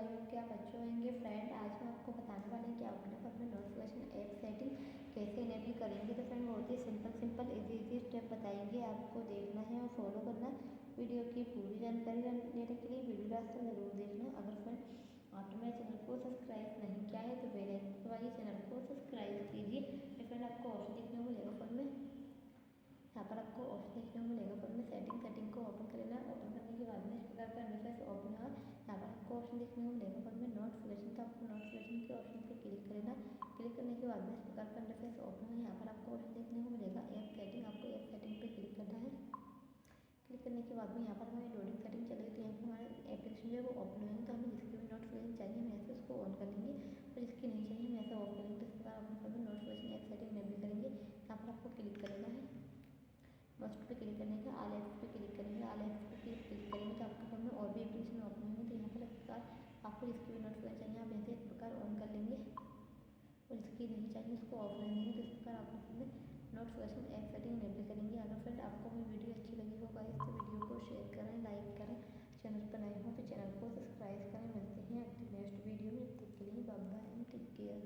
भाइयों के आप अच्छे होंगे। फ्रेंड आज हम आपको बताने वाले हैं कि आप अपने फ़ोन में नोटिफिकेशन ऐप सेटिंग कैसे इनेबल करेंगे। तो फ्रेंड बहुत ही सिंपल इजी स्टेप बताएंगे, आपको देखना है और फॉलो करना। वीडियो की पूरी जानकारी लेने के लिए वीडियो लास्ट तक जरूर देखना। अगर फ्रेंड आपने मेरे चैनल को सब्सक्राइब नहीं किया है तो बेल आइकन दबाइए, चैनल को सब्सक्राइब कीजिए। तो फ्रेंड आपको ऑप्शन देखने को मिलेगा फ़ोन में, यहाँ पर आपको ऑप्शन देखने को मिलेगा फ़ोन में सेटिंग को ओपन कर लेना। ओपन करने के बाद में इस प्रकार का इंटरफेस ओपन होगा। यहाँ पर आपको ऑप्शन देखने को मिलेगा फ़ोन में नोटिफिकेशन, तो आपको नोटिफिकेशन के ऑप्शन पर क्लिक कर लेना। क्लिक करने के बाद में इस प्रकार का इंटरफेस ओपन होगा। यहाँ पर आपको ऑप्शन देखने को मिलेगा ऐप सेटिंग, आपको ऐप सेटिंग पर क्लिक करना है। क्लिक करने के बाद में यहाँ पर हमारी लोडिंग सेटिंग चलेगी, तो यहाँ पर हमारे एप्लीकेशन जो है वो ओपन होगी। तो हमें जिसकी भी नोटिफिकेशन चाहिए हम ऐसे उसको ऑन कर लेंगे और जिसकी नहीं चाहिए हम ऐसे ऑफ कर लेंगे। तो इस प्रकार अपने फ़ोन में नोटिफिकेशन ऐप सेटिंग इनेबल करेंगे। यहाँ पर आपको क्लिक कर लेना है। मस्ट पे क्लिक करने का ऑल एप्स पे क्लिक करेंगे। ऑल एप्स पे क्लिक करेंगे तो आपके फ़ोन में और भी एप्लीकेशन ओपन होंगे। तो यहाँ पर इस प्रकार आपको जिसकी भी नोटिफिकेशन चाहिए आप ऐसे इस प्रकार ऑन कर लेंगे और जिसकी नहीं चाहिए उसको ऑफ कर देंगे। तो इस प्रकार अपने फ़ोन में नोटिफिकेशन ऐप सेटिंग इनेबल करेंगे। अगर फ्रेंड आपको मेरी वीडियो अच्छी लगी हो गाइस तो वीडियो को शेयर करें, लाइक करें। चैनल पर नए हो तो चैनल को सब्सक्राइब करें। मिलते हैं नेक्स्ट वीडियो में, तब तक के लिए bye bye and take care.